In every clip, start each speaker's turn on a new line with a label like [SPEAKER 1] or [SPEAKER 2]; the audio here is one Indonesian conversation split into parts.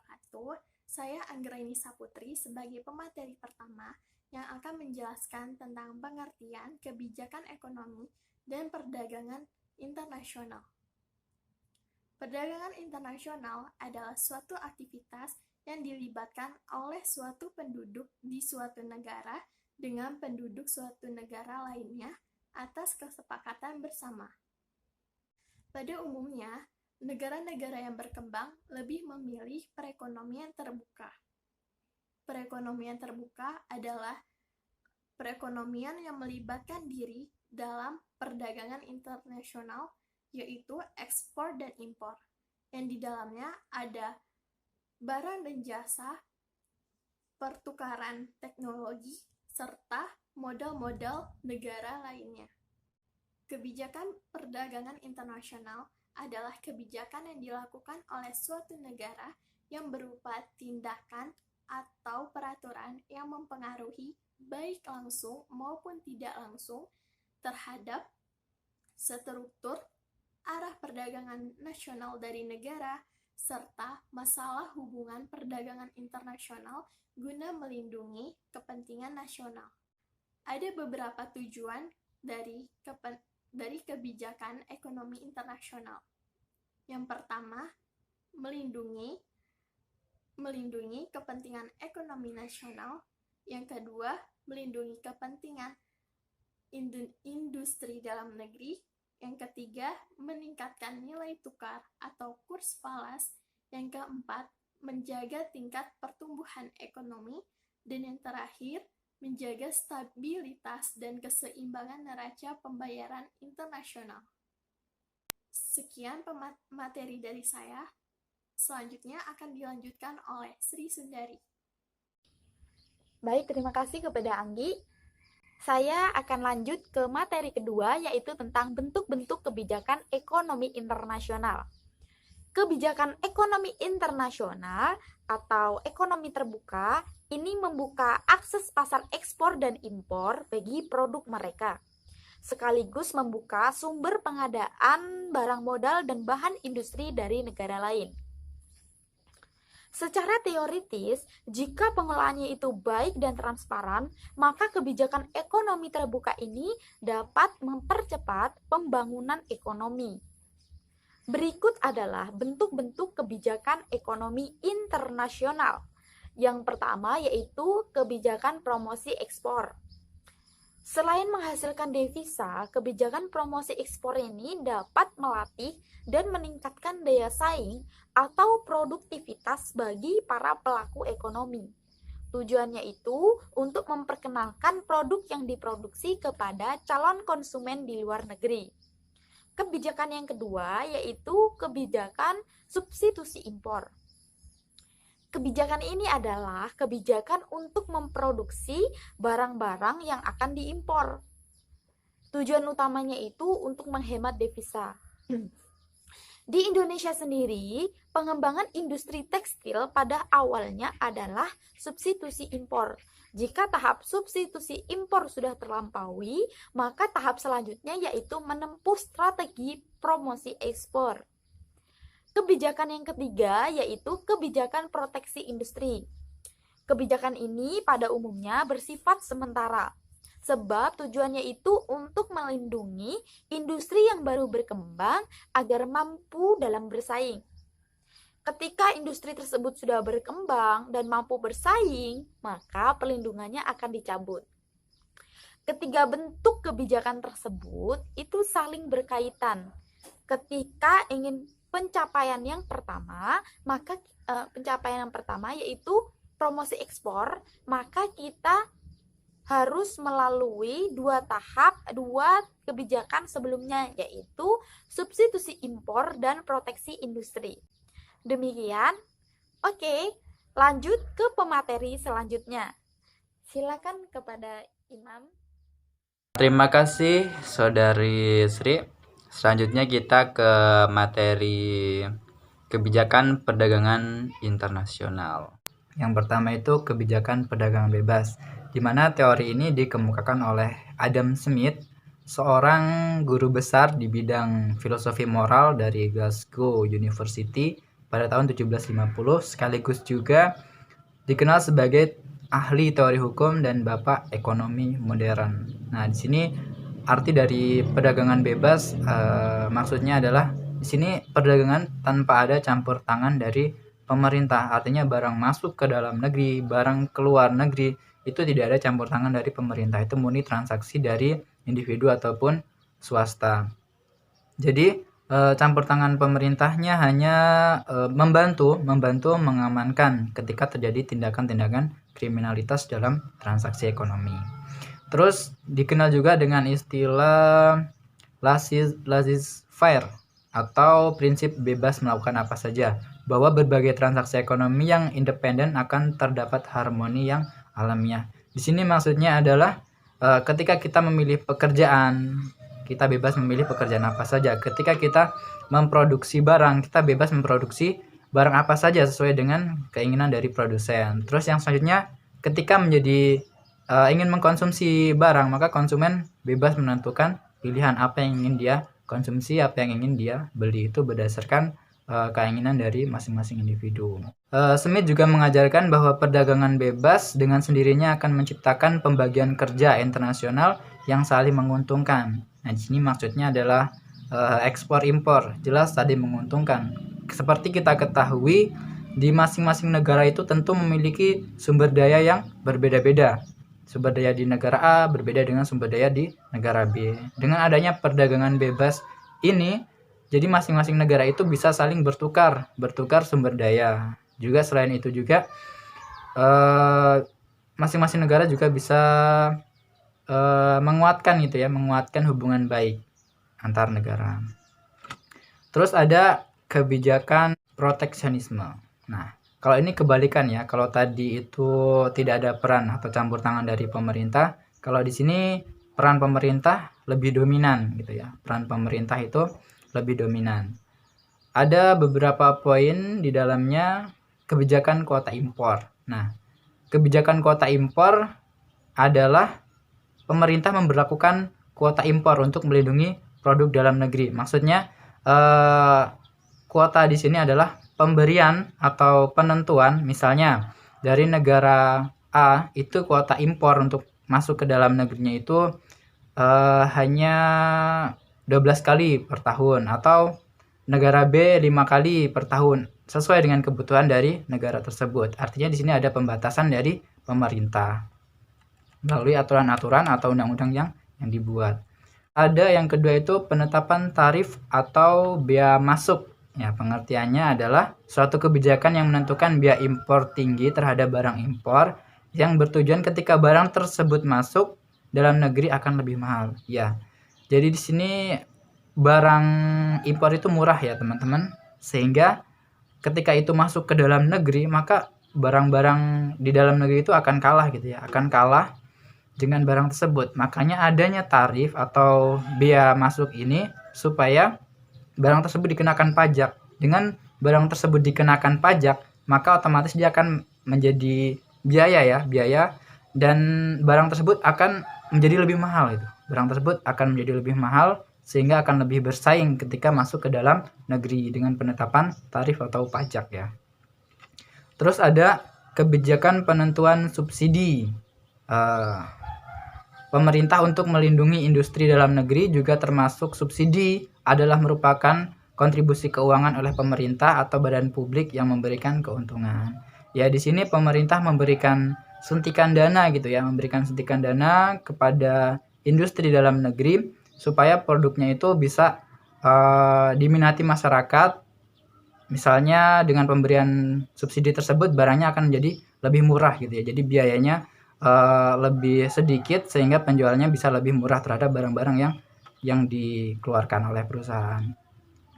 [SPEAKER 1] wabarakatuh. Saya Anggraini Saputri sebagai pemateri pertama yang akan menjelaskan tentang pengertian kebijakan ekonomi dan perdagangan internasional. Perdagangan internasional adalah suatu aktivitas yang dilibatkan oleh suatu penduduk di suatu negara dengan penduduk suatu negara lainnya atas kesepakatan bersama. Pada umumnya, negara-negara yang berkembang lebih memilih perekonomian terbuka. Perekonomian terbuka adalah perekonomian yang melibatkan diri dalam perdagangan internasional, yaitu ekspor dan impor, yang di dalamnya ada barang dan jasa, pertukaran teknologi, serta modal-modal negara lainnya. Kebijakan perdagangan internasional adalah kebijakan yang dilakukan oleh suatu negara yang berupa tindakan atau peraturan yang mempengaruhi baik langsung maupun tidak langsung terhadap struktur, arah perdagangan nasional dari negara, serta masalah hubungan perdagangan internasional guna melindungi kepentingan nasional. Ada beberapa tujuan dari kebijakan ekonomi internasional. Yang pertama, melindungi kepentingan ekonomi nasional. Yang kedua, melindungi kepentingan industri dalam negeri. Yang ketiga, meningkatkan nilai tukar atau kurs falas. Yang keempat, menjaga tingkat pertumbuhan ekonomi. Dan yang terakhir, menjaga stabilitas dan keseimbangan neraca pembayaran internasional. Sekian materi dari saya. Selanjutnya akan dilanjutkan oleh Sri Sundari.
[SPEAKER 2] Baik, terima kasih kepada Anggi. Saya akan lanjut ke materi kedua, yaitu tentang bentuk-bentuk kebijakan ekonomi internasional. Kebijakan ekonomi internasional atau ekonomi terbuka ini membuka akses pasar ekspor dan impor bagi produk mereka, sekaligus membuka sumber pengadaan barang modal dan bahan industri dari negara lain. Secara teoritis, jika pengelolaannya itu baik dan transparan, maka kebijakan ekonomi terbuka ini dapat mempercepat pembangunan ekonomi. Berikut adalah bentuk-bentuk kebijakan ekonomi internasional. Yang pertama yaitu kebijakan promosi ekspor. Selain menghasilkan devisa, kebijakan promosi ekspor ini dapat melatih dan meningkatkan daya saing atau produktivitas bagi para pelaku ekonomi. Tujuannya itu untuk memperkenalkan produk yang diproduksi kepada calon konsumen di luar negeri. Kebijakan yang kedua yaitu kebijakan substitusi impor. Kebijakan ini adalah kebijakan untuk memproduksi barang-barang yang akan diimpor. Tujuan utamanya itu untuk menghemat devisa. Di Indonesia sendiri, pengembangan industri tekstil pada awalnya adalah substitusi impor. Jika tahap substitusi impor sudah terlampaui, maka tahap selanjutnya yaitu menempuh strategi promosi ekspor. Kebijakan yang ketiga yaitu kebijakan proteksi industri. Kebijakan ini pada umumnya bersifat sementara, sebab tujuannya itu untuk melindungi industri yang baru berkembang agar mampu dalam bersaing. Ketika industri tersebut sudah berkembang dan mampu bersaing, maka perlindungannya akan dicabut. Ketiga bentuk kebijakan tersebut itu saling berkaitan. Ketika ingin pencapaian yang pertama, maka pencapaian yang pertama yaitu promosi ekspor, maka kita harus melalui dua kebijakan sebelumnya, yaitu substitusi impor dan proteksi industri. Demikian. Oke, lanjut ke pemateri selanjutnya. Silakan kepada Imam.
[SPEAKER 3] Terima kasih Saudari Sri. Selanjutnya kita ke materi kebijakan perdagangan internasional. Yang pertama itu kebijakan perdagangan bebas, di mana teori ini dikemukakan oleh Adam Smith, seorang guru besar di bidang filosofi moral dari Glasgow University pada tahun 1750, sekaligus juga dikenal sebagai ahli teori hukum dan bapak ekonomi modern. Nah, di sini arti dari perdagangan bebas maksudnya adalah di sini perdagangan tanpa ada campur tangan dari pemerintah. Artinya barang masuk ke dalam negeri, barang keluar negeri itu tidak ada campur tangan dari pemerintah. Itu murni transaksi dari individu ataupun swasta. Jadi campur tangan pemerintahnya hanya membantu mengamankan ketika terjadi tindakan-tindakan kriminalitas dalam transaksi ekonomi. Terus dikenal juga dengan istilah laissez-faire atau prinsip bebas melakukan apa saja, bahwa berbagai transaksi ekonomi yang independen akan terdapat harmoni yang alamiah. Di sini maksudnya adalah ketika kita memilih pekerjaan, kita bebas memilih pekerjaan apa saja. Ketika kita memproduksi barang, kita bebas memproduksi barang apa saja sesuai dengan keinginan dari produsen. Terus yang selanjutnya, ketika menjadi ingin mengkonsumsi barang, maka konsumen bebas menentukan pilihan apa yang ingin dia konsumsi, apa yang ingin dia beli. Itu berdasarkan keinginan dari masing-masing individu. Smith juga mengajarkan bahwa perdagangan bebas dengan sendirinya akan menciptakan pembagian kerja internasional yang saling menguntungkan. Nah, di sini maksudnya adalah ekspor impor, jelas saling menguntungkan. Seperti kita ketahui, di masing-masing negara itu tentu memiliki sumber daya yang berbeda-beda. Sumber daya di negara A berbeda dengan sumber daya di negara B. Dengan adanya perdagangan bebas ini, jadi masing-masing negara itu bisa saling bertukar sumber daya. Juga selain itu juga masing-masing negara juga bisa menguatkan hubungan baik antar negara. Terus ada kebijakan proteksionisme. Nah, kalau ini kebalikan ya. Kalau tadi itu tidak ada peran atau campur tangan dari pemerintah, kalau di sini peran pemerintah lebih dominan gitu ya. Peran pemerintah itu lebih dominan. Ada beberapa poin di dalamnya kebijakan kuota impor. Nah, kebijakan kuota impor adalah pemerintah memberlakukan kuota impor untuk melindungi produk dalam negeri. Maksudnya kuota di sini adalah pemberian atau penentuan, misalnya dari negara A itu kuota impor untuk masuk ke dalam negerinya itu hanya 12 kali per tahun, atau negara B 5 kali per tahun, sesuai dengan kebutuhan dari negara tersebut. Artinya di sini ada pembatasan dari pemerintah melalui aturan-aturan atau undang-undang yang dibuat. Ada yang kedua itu penetapan tarif atau bea masuk. Ya, pengertiannya adalah suatu kebijakan yang menentukan biaya impor tinggi terhadap barang impor yang bertujuan ketika barang tersebut masuk dalam negeri akan lebih mahal. Ya, jadi di sini barang impor itu murah ya teman-teman, sehingga ketika itu masuk ke dalam negeri maka barang-barang di dalam negeri itu akan kalah gitu ya, akan kalah dengan barang tersebut. Makanya adanya tarif atau bea masuk ini supaya barang tersebut dikenakan pajak. Dengan barang tersebut dikenakan pajak, maka otomatis dia akan menjadi biaya, dan barang tersebut akan menjadi lebih mahal itu. Barang tersebut akan menjadi lebih mahal sehingga akan lebih bersaing ketika masuk ke dalam negeri dengan penetapan tarif atau pajak ya. Terus ada kebijakan penentuan subsidi. Pemerintah untuk melindungi industri dalam negeri juga termasuk subsidi adalah merupakan kontribusi keuangan oleh pemerintah atau badan publik yang memberikan keuntungan. Ya, di sini pemerintah memberikan suntikan dana gitu ya, memberikan suntikan dana kepada industri dalam negeri supaya produknya itu bisa diminati masyarakat. Misalnya dengan pemberian subsidi tersebut barangnya akan menjadi lebih murah gitu ya. Jadi biayanya lebih sedikit sehingga penjualnya bisa lebih murah terhadap barang-barang yang dikeluarkan oleh perusahaan.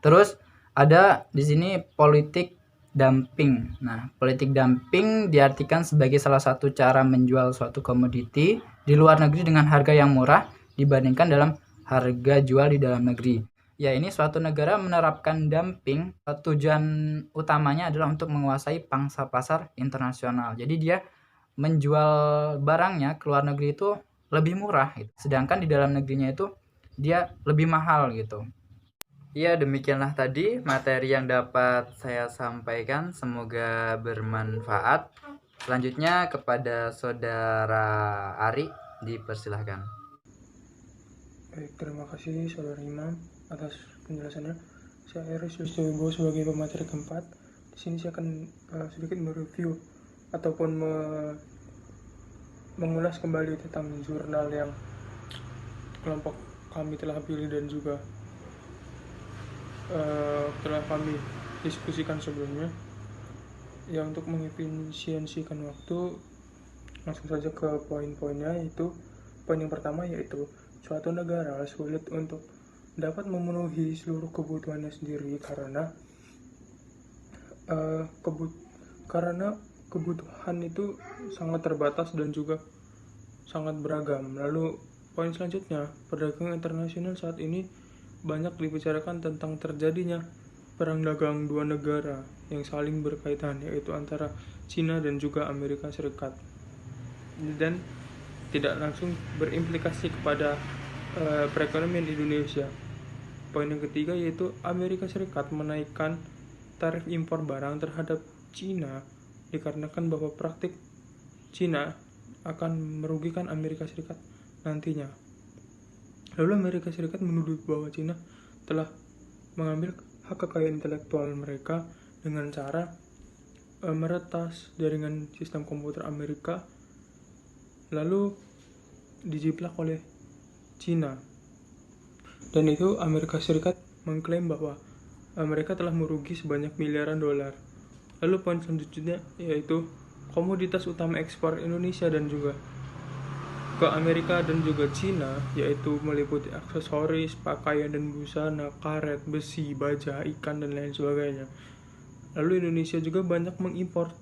[SPEAKER 3] Terus ada di sini politik dumping. Nah, politik dumping diartikan sebagai salah satu cara menjual suatu komoditi di luar negeri dengan harga yang murah dibandingkan dalam harga jual di dalam negeri. Ya, ini suatu negara menerapkan dumping, tujuan utamanya adalah untuk menguasai pangsa pasar internasional. Jadi dia menjual barangnya ke luar negeri itu lebih murah gitu. Sedangkan di dalam negerinya itu dia lebih mahal gitu. Ya, demikianlah tadi materi yang dapat saya sampaikan. Semoga bermanfaat. Selanjutnya kepada Saudara Ari, dipersilahkan.
[SPEAKER 4] Baik, terima kasih Saudara Imam atas penjelasannya. Saya Aris Wibowo sebagai pemateri keempat. Di sini saya akan sedikit mereview ataupun mengulas kembali tentang jurnal yang kelompok kami telah pilih dan juga telah kami diskusikan sebelumnya. Ya, untuk mengefisiensikan waktu, langsung saja ke poin-poinnya, yaitu poin yang pertama yaitu suatu negara sulit untuk dapat memenuhi seluruh kebutuhannya sendiri karena kebutuhan itu sangat terbatas dan juga sangat beragam. Lalu poin selanjutnya, perdagangan internasional saat ini banyak dibicarakan tentang terjadinya perang dagang dua negara yang saling berkaitan, yaitu antara Cina dan juga Amerika Serikat, dan tidak langsung berimplikasi kepada perekonomian Indonesia. Poin yang ketiga yaitu Amerika Serikat menaikkan tarif impor barang terhadap Cina dikarenakan bahwa praktik Cina akan merugikan Amerika Serikat nantinya. Lalu Amerika Serikat menuduh bahwa Cina telah mengambil hak kekayaan intelektual mereka dengan cara meretas jaringan sistem komputer Amerika, lalu dijiplak oleh Cina. Dan itu Amerika Serikat mengklaim bahwa mereka telah merugi sebanyak miliaran dolar. Lalu poin selanjutnya yaitu komoditas utama ekspor Indonesia dan juga ke Amerika dan juga Cina, yaitu meliputi aksesoris, pakaian dan busana, karet, besi, baja, ikan, dan lain sebagainya. Lalu Indonesia juga banyak mengimpor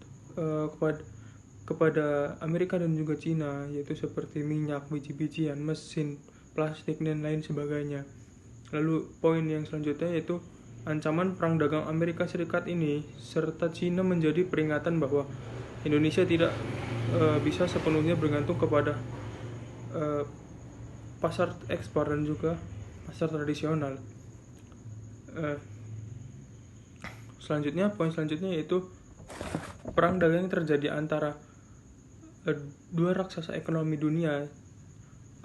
[SPEAKER 4] kepada Amerika dan juga Cina, yaitu seperti minyak, biji-bijian, mesin, plastik, dan lain sebagainya. Lalu poin yang selanjutnya yaitu ancaman perang dagang Amerika Serikat ini serta Cina menjadi peringatan bahwa Indonesia tidak bisa sepenuhnya bergantung kepada pasar ekspor dan juga pasar tradisional. Poin selanjutnya yaitu perang dagang yang terjadi antara dua raksasa ekonomi dunia,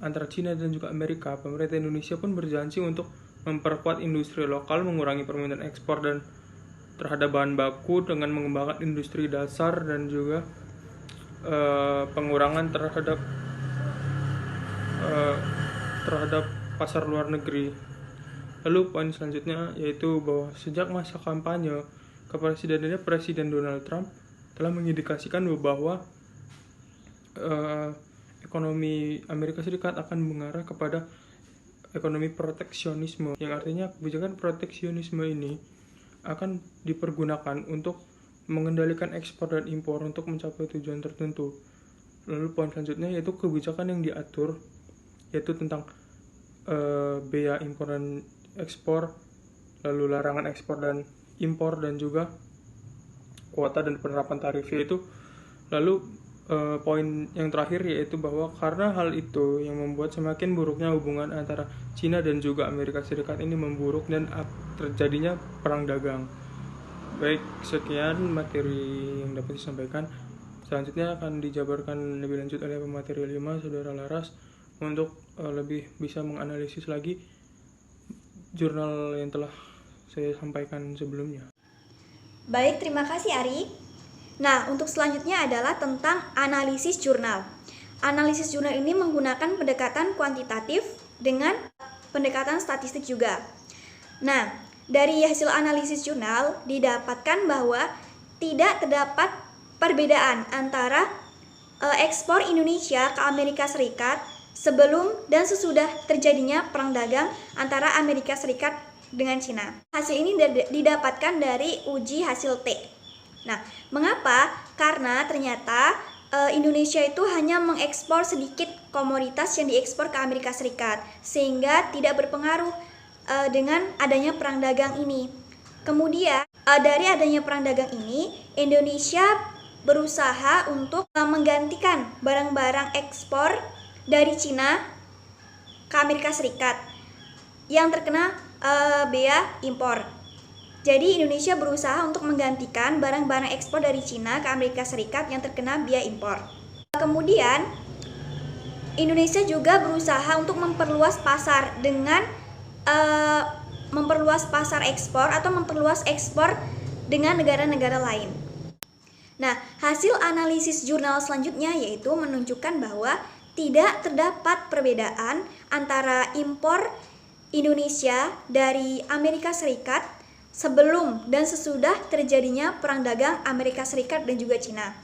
[SPEAKER 4] antara Cina dan juga Amerika. Pemerintah Indonesia pun berjanji untuk memperkuat industri lokal, mengurangi permintaan ekspor dan terhadap bahan baku dengan mengembangkan industri dasar dan juga pengurangan terhadap pasar luar negeri. Lalu poin selanjutnya yaitu bahwa sejak masa kampanye kepresidenannya Presiden Donald Trump telah mengindikasikan bahwa ekonomi Amerika Serikat akan mengarah kepada ekonomi proteksionisme, yang artinya kebijakan proteksionisme ini akan dipergunakan untuk mengendalikan ekspor dan impor untuk mencapai tujuan tertentu. Lalu poin selanjutnya yaitu kebijakan yang diatur yaitu tentang bea impor dan ekspor, lalu larangan ekspor dan impor, dan juga kuota dan penerapan tarif yaitu. Lalu poin yang terakhir yaitu bahwa karena hal itu yang membuat semakin buruknya hubungan antara Cina dan juga Amerika Serikat ini memburuk dan terjadinya perang dagang. Baik, sekian materi yang dapat disampaikan. Selanjutnya akan dijabarkan lebih lanjut oleh pemateri 5, Saudara Laras, untuk lebih bisa menganalisis lagi jurnal yang telah saya sampaikan sebelumnya.
[SPEAKER 5] Baik, terima kasih Ari. Nah, untuk selanjutnya adalah tentang analisis jurnal. Analisis jurnal ini menggunakan pendekatan kuantitatif dengan pendekatan statistik juga. Nah, dari hasil analisis jurnal didapatkan bahwa tidak terdapat perbedaan antara ekspor Indonesia ke Amerika Serikat sebelum dan sesudah terjadinya perang dagang antara Amerika Serikat dengan Cina. Hasil ini didapatkan dari uji hasil T. Nah, mengapa? Karena ternyata Indonesia itu hanya mengekspor sedikit komoditas yang diekspor ke Amerika Serikat, sehingga tidak berpengaruh dengan adanya perang dagang ini. Kemudian dari adanya perang dagang ini, Indonesia berusaha untuk menggantikan barang-barang ekspor dari Cina ke Amerika Serikat yang terkena bea impor. Jadi Indonesia berusaha untuk menggantikan barang-barang ekspor dari Cina ke Amerika Serikat yang terkena bea impor. Kemudian Indonesia juga berusaha untuk memperluas pasar dengan memperluas pasar ekspor atau memperluas ekspor dengan negara-negara lain. Nah, hasil analisis jurnal selanjutnya yaitu menunjukkan bahwa tidak terdapat perbedaan antara impor Indonesia dari Amerika Serikat sebelum dan sesudah terjadinya perang dagang Amerika Serikat dan juga Cina.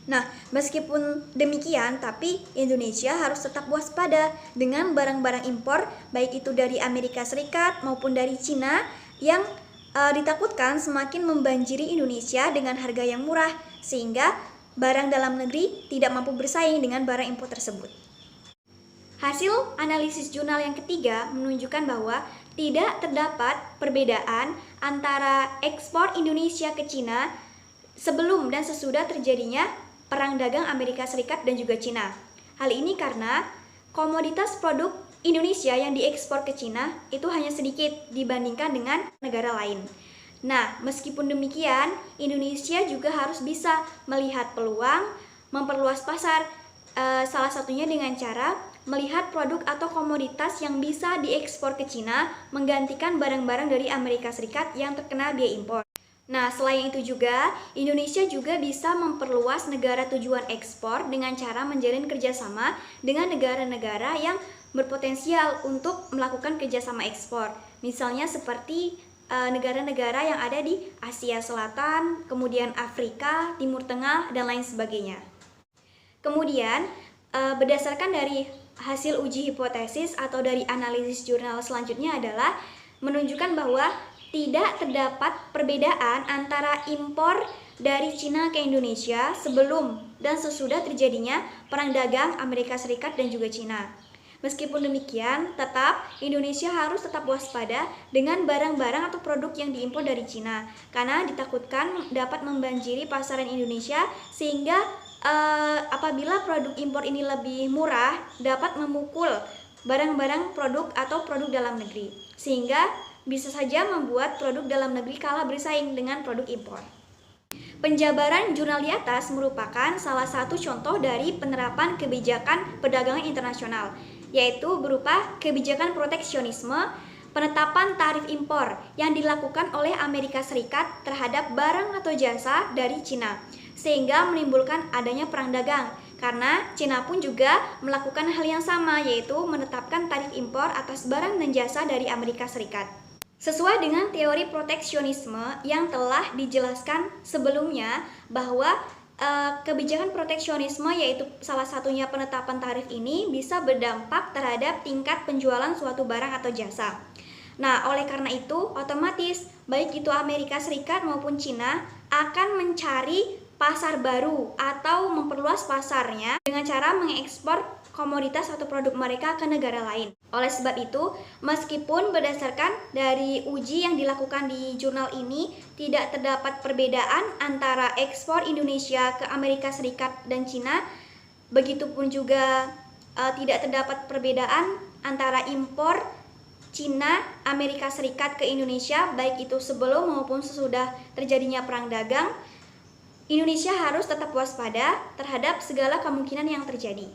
[SPEAKER 5] Nah, meskipun demikian, tapi Indonesia harus tetap waspada dengan barang-barang impor, baik itu dari Amerika Serikat maupun dari Cina, yang ditakutkan semakin membanjiri Indonesia dengan harga yang murah, sehingga barang dalam negeri tidak mampu bersaing dengan barang impor tersebut. Hasil analisis jurnal yang ketiga menunjukkan bahwa tidak terdapat perbedaan antara ekspor Indonesia ke Cina sebelum dan sesudah terjadinya perang dagang Amerika Serikat dan juga Cina. Hal ini karena komoditas produk Indonesia yang diekspor ke Cina itu hanya sedikit dibandingkan dengan negara lain. Nah, meskipun demikian, Indonesia juga harus bisa melihat peluang, memperluas pasar, salah satunya dengan cara melihat produk atau komoditas yang bisa diekspor ke Cina menggantikan barang-barang dari Amerika Serikat yang terkena bea impor. Nah, selain itu juga, Indonesia juga bisa memperluas negara tujuan ekspor dengan cara menjalin kerjasama dengan negara-negara yang berpotensial untuk melakukan kerjasama ekspor. Misalnya seperti negara-negara yang ada di Asia Selatan, kemudian Afrika, Timur Tengah, dan lain sebagainya. Kemudian, berdasarkan dari hasil uji hipotesis atau dari analisis jurnal selanjutnya adalah menunjukkan bahwa tidak terdapat perbedaan antara impor dari Cina ke Indonesia sebelum dan sesudah terjadinya perang dagang Amerika Serikat dan juga Cina. Meskipun demikian, tetap Indonesia harus tetap waspada dengan barang-barang atau produk yang diimpor dari Cina, karena ditakutkan dapat membanjiri pasaran Indonesia sehingga apabila produk impor ini lebih murah, dapat memukul barang-barang produk atau produk dalam negeri, sehingga bisa saja membuat produk dalam negeri kalah bersaing dengan produk impor. Penjabaran jurnal di atas merupakan salah satu contoh dari penerapan kebijakan perdagangan internasional, yaitu berupa kebijakan proteksionisme, penetapan tarif impor yang dilakukan oleh Amerika Serikat terhadap barang atau jasa dari Cina, sehingga menimbulkan adanya perang dagang, karena Cina pun juga melakukan hal yang sama, yaitu menetapkan tarif impor atas barang dan jasa dari Amerika Serikat. Sesuai dengan teori proteksionisme yang telah dijelaskan sebelumnya, bahwa kebijakan proteksionisme, yaitu salah satunya penetapan tarif ini, bisa berdampak terhadap tingkat penjualan suatu barang atau jasa. Nah, oleh karena itu, otomatis baik itu Amerika Serikat maupun Cina akan mencari pasar baru atau memperluas pasarnya dengan cara mengekspor komoditas atau produk mereka ke negara lain. Oleh sebab itu, meskipun berdasarkan dari uji yang dilakukan di jurnal ini tidak terdapat perbedaan antara ekspor Indonesia ke Amerika Serikat dan Cina, begitupun juga tidak terdapat perbedaan antara impor Cina, Amerika Serikat ke Indonesia, baik itu sebelum maupun sesudah terjadinya perang dagang, Indonesia harus tetap waspada terhadap segala kemungkinan yang terjadi.